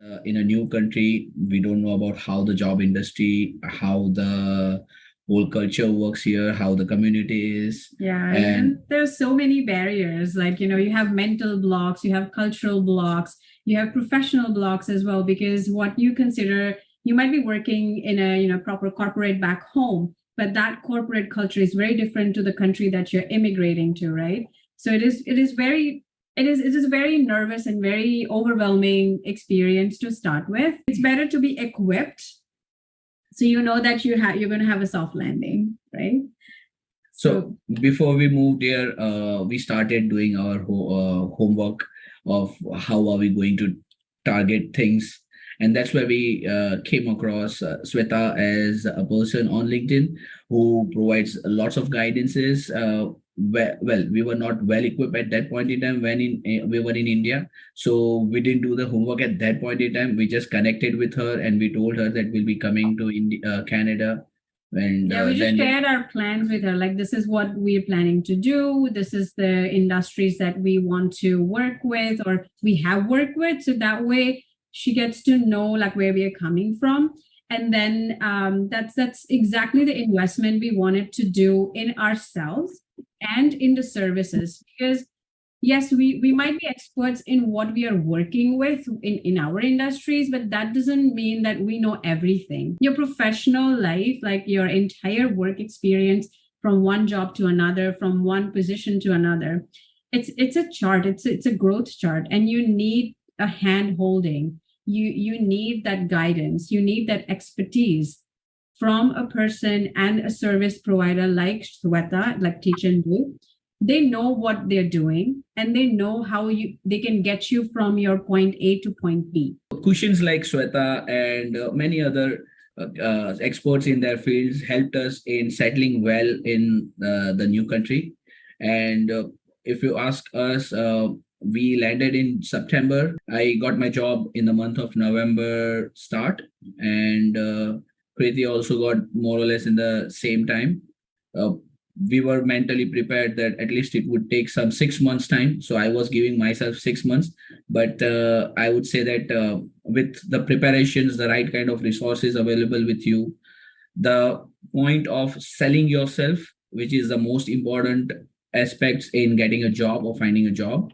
In a new country, we don't know about how the job industry, how the whole culture works here, how the community is. Yeah, And and there's so many barriers. Like, you have mental blocks, you have cultural blocks, you have professional blocks as well, because what you consider, you might be working in a, proper corporate back home, but that corporate culture is very different to the country that you're immigrating to, right? So it is a very nervous and very overwhelming experience to start with. It's better to be equipped so you know that you're going to have a soft landing, right? so before we moved here, we started doing our homework of how are we going to target things. And that's where we came across Sweta as a person on LinkedIn who provides lots of guidances. Well, we were not well equipped at that point in time when we were in India. So we didn't do the homework at that point in time. We just connected with her and we told her that we'll be coming to Canada. And Yeah, we just then shared our plans with her. Like, this is what we're planning to do. This is the industries that we want to work with or we have worked with. So that way she gets to know like where we are coming from. And then that's exactly the investment we wanted to do in ourselves and in the services. Because yes, we might be experts in what we are working with in our industries, but that doesn't mean that we know everything. Your professional life, like your entire work experience from one job to another, from one position to another, it's a chart, it's a growth chart, and you need a hand holding. You need that guidance, you need that expertise from a person and a service provider like Sweta, like Teach and Do. They know what they're doing and they know how they can get you from your point A to point B. cushions like Sweta and many other experts in their fields helped us in settling well in the new country. And if you ask us, we landed in September. I got my job in the month of November start, and Kriti also got more or less in the same time. Uh, we were mentally prepared that at least it would take some 6 months time. So I was giving myself 6 months, but I would say that with the preparations, the right kind of resources available with you, the point of selling yourself, which is the most important aspects in getting a job or finding a job,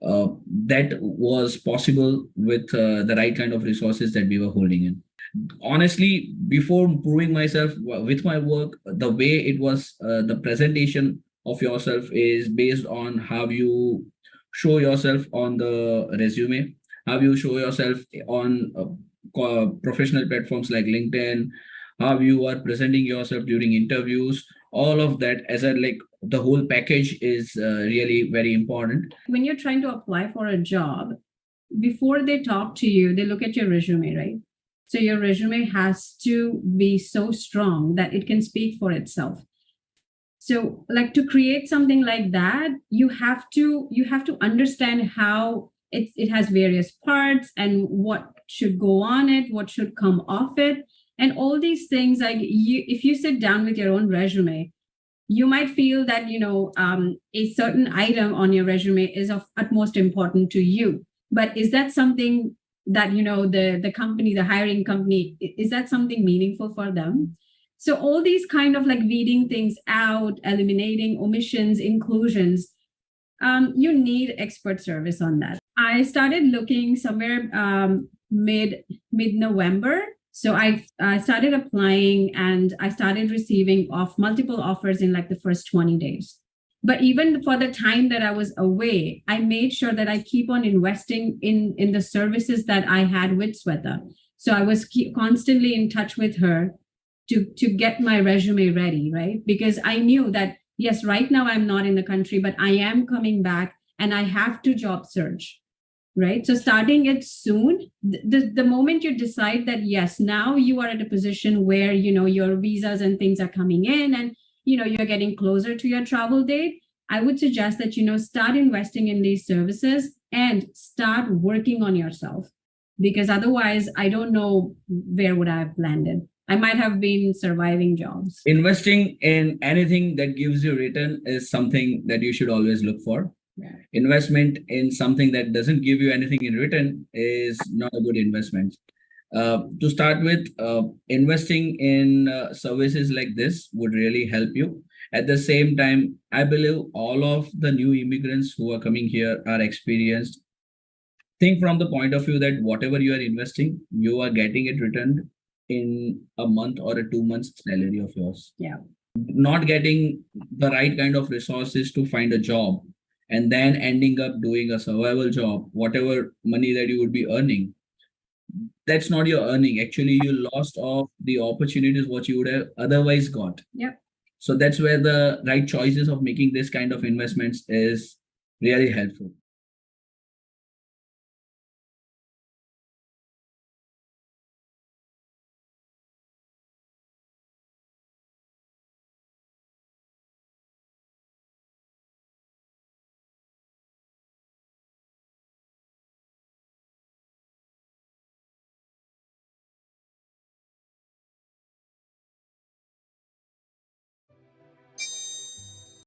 that was possible with the right kind of resources that we were holding in. Honestly, before proving myself with my work, the way it was, the presentation of yourself is based on how you show yourself on the resume, how you show yourself on professional platforms like LinkedIn, how you are presenting yourself during interviews. All of that as a like the whole package is really very important. When you're trying to apply for a job, before they talk to you, they look at your resume, right? So your resume has to be so strong that it can speak for itself. So like to create something like that, you have to understand how it has various parts and what should go on it, what should come off it, and all these things. Like if you sit down with your own resume, you might feel that a certain item on your resume is of utmost importance to you, but is that something that the company, the hiring company, is that something meaningful for them? So all these kind of like weeding things out, eliminating omissions, inclusions, you need expert service on that. I started looking somewhere mid November. So I started applying and I started receiving multiple offers in like the first 20 days. But even for the time that I was away, I made sure that I keep on investing in the services that I had with Sweta. So I was constantly in touch with her to get my resume ready, right? Because I knew that, yes, right now I'm not in the country, but I am coming back and I have to job search, right? So starting it soon, the moment you decide that, yes, now you are at a position where, your visas and things are coming in and, you're getting closer to your travel date, I would suggest that, start investing in these services and start working on yourself. Because otherwise, I don't know where would I have landed. I might have been surviving jobs. Investing in anything that gives you return is something that you should always look for. Yeah. Investment in something that doesn't give you anything in return is not a good investment. To start with, investing in services like this would really help you. At the same time, I believe all of the new immigrants who are coming here are experienced. Think from the point of view that whatever you are investing, you are getting it returned in a month or a 2 months salary of yours. Yeah. Not getting the right kind of resources to find a job and then ending up doing a survival job, whatever money that you would be earning, that's not your earning. Actually, you lost of the opportunities what you would have otherwise got. Yep. So that's where the right choices of making this kind of investments is really helpful.